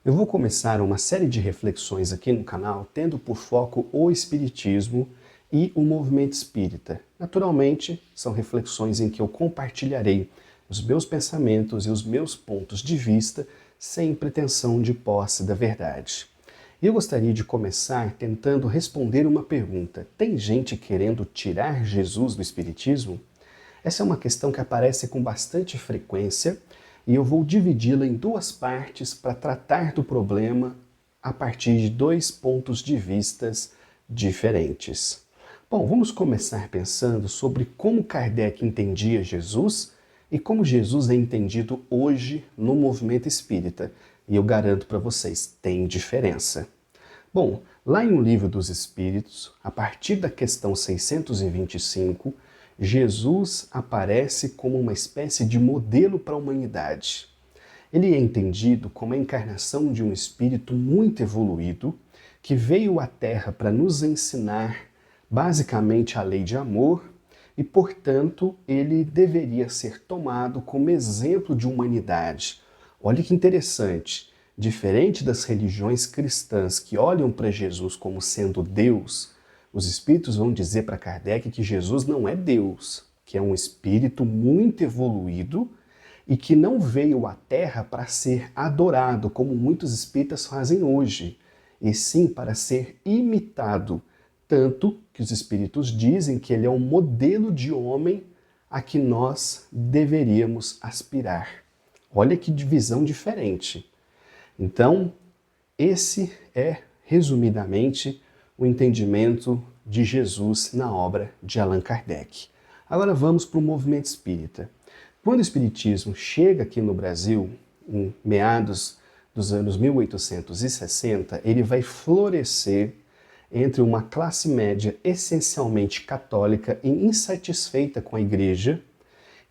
Eu vou começar uma série de reflexões aqui no canal, tendo por foco o Espiritismo e o movimento espírita. Naturalmente, são reflexões em que eu compartilharei os meus pensamentos e os meus pontos de vista, sem pretensão de posse da verdade. E eu gostaria de começar tentando responder uma pergunta: tem gente querendo tirar Jesus do Espiritismo? Essa é uma questão que aparece com bastante frequência e eu vou dividi-la em duas partes para tratar do problema a partir de dois pontos de vistas diferentes. Bom, vamos começar pensando sobre como Kardec entendia Jesus e como Jesus é entendido hoje no movimento espírita. E eu garanto para vocês, tem diferença. Bom, lá em O Livro dos Espíritos, a partir da questão 625, Jesus aparece como uma espécie de modelo para a humanidade. Ele é entendido como a encarnação de um espírito muito evoluído que veio à Terra para nos ensinar basicamente a lei de amor e, portanto, ele deveria ser tomado como exemplo de humanidade. Olha que interessante. Diferente das religiões cristãs que olham para Jesus como sendo Deus, os espíritos vão dizer para Kardec que Jesus não é Deus, que é um espírito muito evoluído e que não veio à Terra para ser adorado, como muitos espíritas fazem hoje, e sim para ser imitado, tanto que os espíritos dizem que ele é um modelo de homem a que nós deveríamos aspirar. Olha que divisão diferente. Então, esse é, resumidamente, o entendimento de Jesus na obra de Allan Kardec. Agora vamos para o movimento espírita. Quando o espiritismo chega aqui no Brasil, em meados dos anos 1860, ele vai florescer entre uma classe média essencialmente católica e insatisfeita com a igreja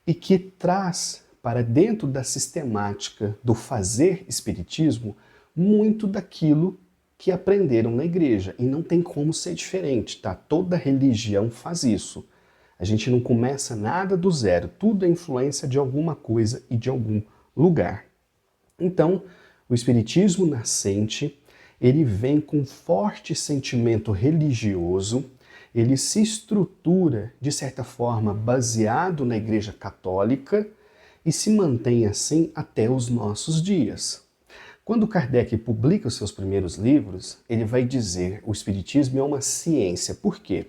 e que traz para dentro da sistemática do fazer espiritismo muito daquilo que aprenderam na igreja. E não tem como ser diferente, tá? Toda religião faz isso. A gente não começa nada do zero, tudo é influência de alguma coisa e de algum lugar. Então, o espiritismo nascente, ele vem com forte sentimento religioso, ele se estrutura, de certa forma, baseado na Igreja Católica e se mantém assim até os nossos dias. Quando Kardec publica os seus primeiros livros, ele vai dizer que o Espiritismo é uma ciência. Por quê?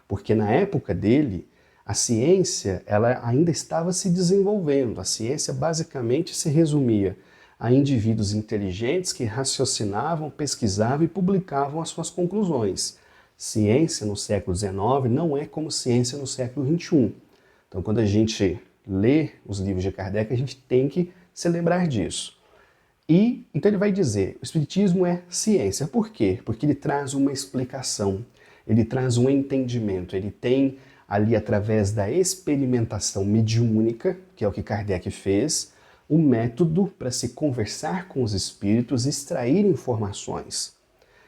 Porque na época dele, a ciência ela ainda estava se desenvolvendo. A ciência basicamente se resumia a indivíduos inteligentes que raciocinavam, pesquisavam e publicavam as suas conclusões. Ciência no século XIX não é como ciência no século XXI. Então, quando a gente lê os livros de Kardec, a gente tem que se lembrar disso. E então ele vai dizer, o Espiritismo é ciência. Por quê? Porque ele traz uma explicação, ele traz um entendimento, ele tem ali através da experimentação mediúnica, que é o que Kardec fez, um método para se conversar com os espíritos, extrair informações.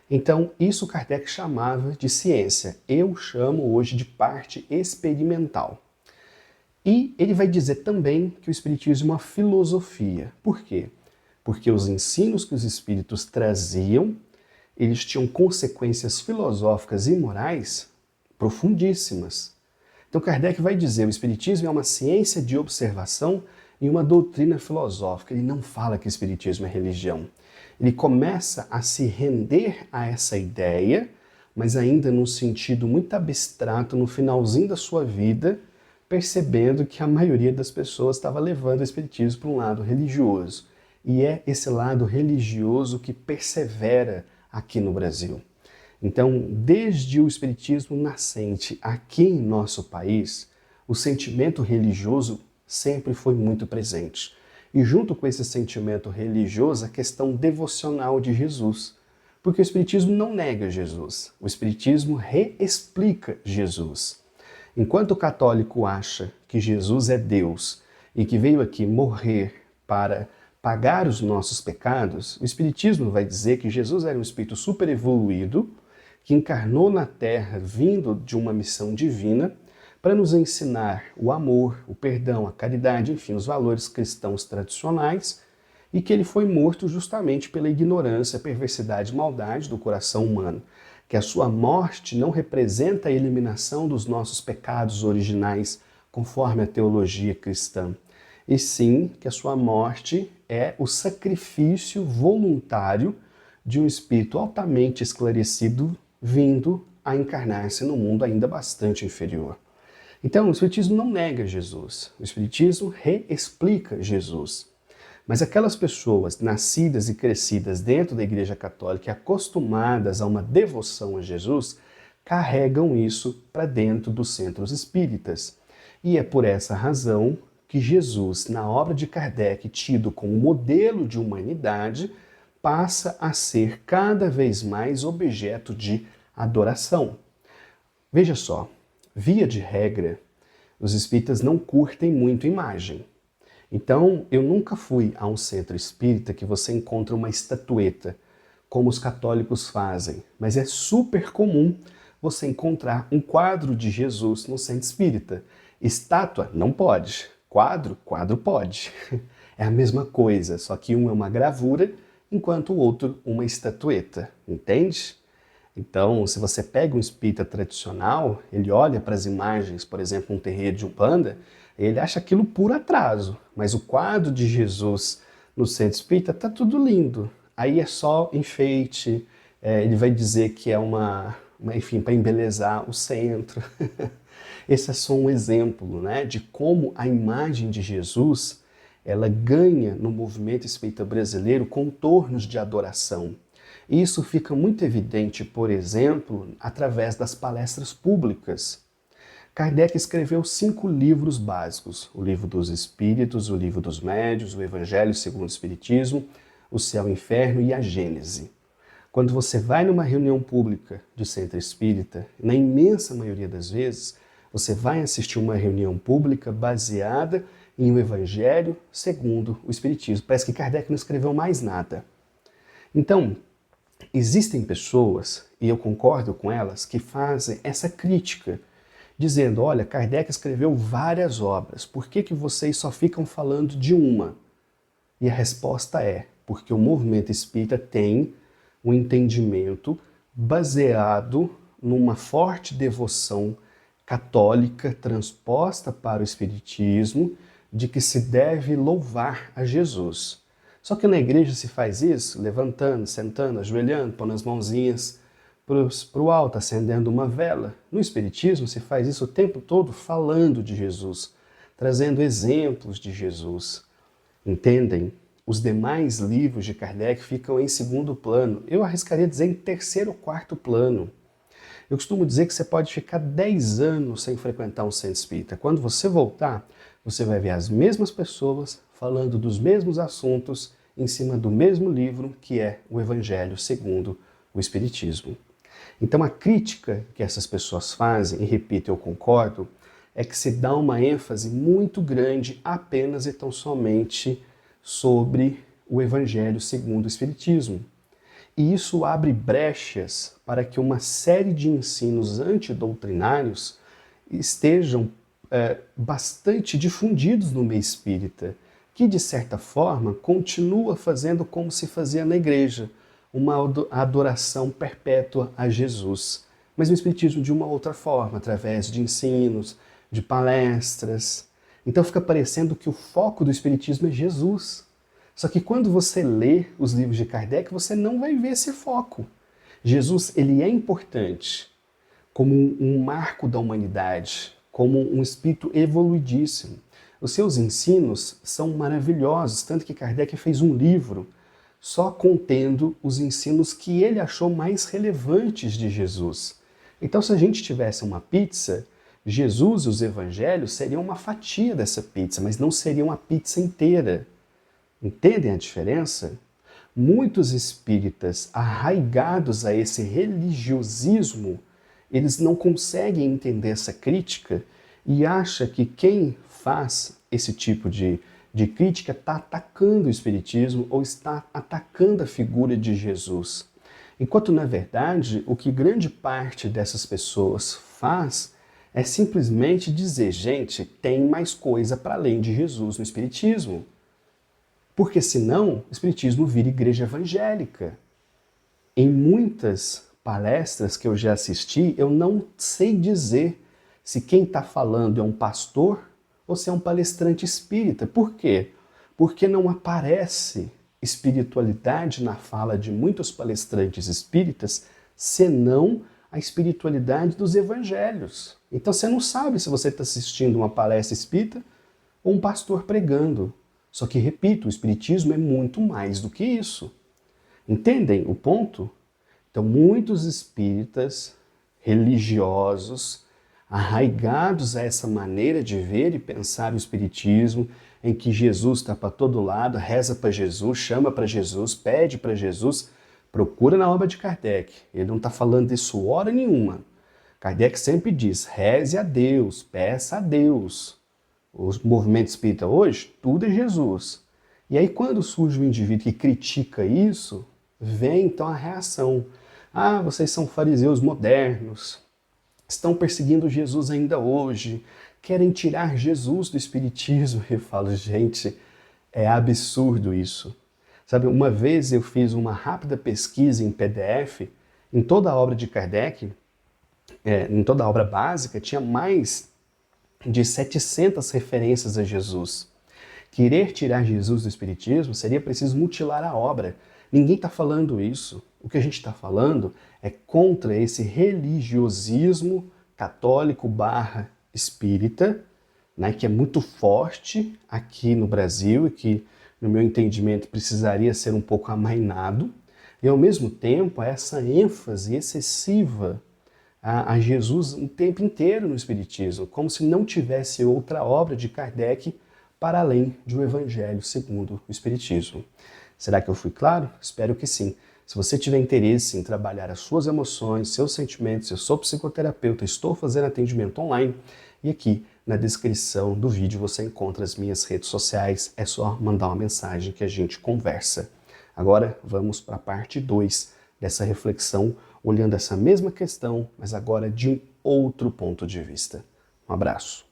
Então, isso Kardec chamava de ciência. Eu chamo hoje de parte experimental. E ele vai dizer também que o Espiritismo é uma filosofia. Por quê? Porque os ensinos que os espíritos traziam, eles tinham consequências filosóficas e morais profundíssimas. Então Kardec vai dizer, o Espiritismo é uma ciência de observação e uma doutrina filosófica. Ele não fala que o Espiritismo é religião. Ele começa a se render a essa ideia, mas ainda num sentido muito abstrato, no finalzinho da sua vida, percebendo que a maioria das pessoas estava levando o Espiritismo para um lado religioso. E é esse lado religioso que persevera aqui no Brasil. Então, desde o Espiritismo nascente aqui em nosso país, o sentimento religioso sempre foi muito presente. E junto com esse sentimento religioso, a questão devocional de Jesus. Porque o Espiritismo não nega Jesus, o Espiritismo reexplica Jesus. Enquanto o católico acha que Jesus é Deus e que veio aqui morrer para pagar os nossos pecados, o Espiritismo vai dizer que Jesus era um espírito super evoluído, que encarnou na Terra vindo de uma missão divina para nos ensinar o amor, o perdão, a caridade, enfim, os valores cristãos tradicionais, e que ele foi morto justamente pela ignorância, perversidade e maldade do coração humano, que a sua morte não representa a eliminação dos nossos pecados originais, conforme a teologia cristã, e sim que a sua morte é o sacrifício voluntário de um espírito altamente esclarecido vindo a encarnar-se no mundo ainda bastante inferior. Então, o Espiritismo não nega Jesus, o Espiritismo reexplica Jesus. Mas aquelas pessoas nascidas e crescidas dentro da Igreja Católica e acostumadas a uma devoção a Jesus, carregam isso para dentro dos centros espíritas. E é por essa razão que Jesus, na obra de Kardec, tido como modelo de humanidade, passa a ser cada vez mais objeto de adoração. Veja só, via de regra, os espíritas não curtem muito imagem. Então, eu nunca fui a um centro espírita que você encontra uma estatueta, como os católicos fazem, mas é super comum você encontrar um quadro de Jesus no centro espírita. Estátua, não pode. Quadro pode. É a mesma coisa, só que um é uma gravura, enquanto o outro uma estatueta, entende? Então, se você pega um espírita tradicional, ele olha para as imagens, por exemplo, um terreiro de Umbanda, ele acha aquilo puro atraso, mas o quadro de Jesus no centro espírita tá tudo lindo. Aí é só enfeite, ele vai dizer que é enfim, para embelezar o centro. Esse é só um exemplo, né, de como a imagem de Jesus ela ganha no movimento espírita brasileiro contornos de adoração. E isso fica muito evidente, por exemplo, através das palestras públicas. Kardec escreveu 5 livros básicos: o Livro dos Espíritos, o Livro dos Médiuns, o Evangelho segundo o Espiritismo, o Céu e o Inferno e a Gênese. Quando você vai numa reunião pública de centro espírita, na imensa maioria das vezes, você vai assistir uma reunião pública baseada em um Evangelho segundo o Espiritismo. Parece que Kardec não escreveu mais nada. Então, existem pessoas, e eu concordo com elas, que fazem essa crítica, dizendo, olha, Kardec escreveu várias obras, por que vocês só ficam falando de uma? E a resposta é, porque o movimento espírita tem um entendimento baseado numa forte devoção católica transposta para o espiritismo, de que se deve louvar a Jesus. Só que na igreja se faz isso levantando, sentando, ajoelhando, pondo as mãozinhas para o alto, acendendo uma vela. No Espiritismo se faz isso o tempo todo falando de Jesus, trazendo exemplos de Jesus. Entendem? Os demais livros de Kardec ficam em segundo plano. Eu arriscaria dizer em terceiro ou quarto plano. Eu costumo dizer que você pode ficar 10 anos sem frequentar um centro espírita. Quando você voltar, você vai ver as mesmas pessoas falando dos mesmos assuntos em cima do mesmo livro, que é o Evangelho segundo o Espiritismo. Então a crítica que essas pessoas fazem, e repito, eu concordo, é que se dá uma ênfase muito grande apenas e tão somente sobre o Evangelho segundo o Espiritismo. E isso abre brechas para que uma série de ensinos antidoutrinários estejam bastante difundidos no meio espírita, que de certa forma continua fazendo como se fazia na igreja, uma adoração perpétua a Jesus, mas no espiritismo de uma outra forma, através de ensinos, de palestras. Então fica parecendo que o foco do espiritismo é Jesus. Só que quando você lê os livros de Kardec, você não vai ver esse foco. Jesus, ele é importante como um marco da humanidade, como um espírito evoluidíssimo. Os seus ensinos são maravilhosos, tanto que Kardec fez um livro só contendo os ensinos que ele achou mais relevantes de Jesus. Então, se a gente tivesse uma pizza, Jesus e os evangelhos seriam uma fatia dessa pizza, mas não seriam a pizza inteira. Entendem a diferença? Muitos espíritas arraigados a esse religiosismo, eles não conseguem entender essa crítica e acham que quem faz esse tipo de crítica está atacando o espiritismo ou está atacando a figura de Jesus. Enquanto, na verdade, o que grande parte dessas pessoas faz é simplesmente dizer, gente, tem mais coisa para além de Jesus no espiritismo. Porque senão o Espiritismo vira igreja evangélica. Em muitas palestras que eu já assisti, eu não sei dizer se quem está falando é um pastor ou se é um palestrante espírita. Por quê? Porque não aparece espiritualidade na fala de muitos palestrantes espíritas, senão a espiritualidade dos evangelhos. Então você não sabe se você está assistindo uma palestra espírita ou um pastor pregando. Só que, repito, o espiritismo é muito mais do que isso. Entendem o ponto? Então, muitos espíritas religiosos, arraigados a essa maneira de ver e pensar o espiritismo, em que Jesus está para todo lado, reza para Jesus, chama para Jesus, pede para Jesus, procura na obra de Kardec. Ele não está falando isso hora nenhuma. Kardec sempre diz, reze a Deus, peça a Deus. O movimento espírita hoje, tudo é Jesus. E aí quando surge um indivíduo que critica isso, vem então a reação. Ah, vocês são fariseus modernos, estão perseguindo Jesus ainda hoje, querem tirar Jesus do espiritismo. Eu falo, gente, é absurdo isso. Sabe, uma vez eu fiz uma rápida pesquisa em PDF, em toda a obra de Kardec, em toda a obra básica, tinha mais de 700 referências a Jesus. Querer tirar Jesus do espiritismo seria preciso mutilar a obra. Ninguém está falando isso. O que a gente está falando é contra esse religiosismo católico / espírita, né, que é muito forte aqui no Brasil e que, no meu entendimento, precisaria ser um pouco amainado. E, ao mesmo tempo, essa ênfase excessiva a Jesus o tempo inteiro no Espiritismo, como se não tivesse outra obra de Kardec para além de um Evangelho segundo o Espiritismo. Será que eu fui claro? Espero que sim. Se você tiver interesse em trabalhar as suas emoções, seus sentimentos, eu sou psicoterapeuta, estou fazendo atendimento online e aqui na descrição do vídeo você encontra as minhas redes sociais, é só mandar uma mensagem que a gente conversa. Agora vamos para a parte 2 dessa reflexão, olhando essa mesma questão, mas agora de um outro ponto de vista. Um abraço.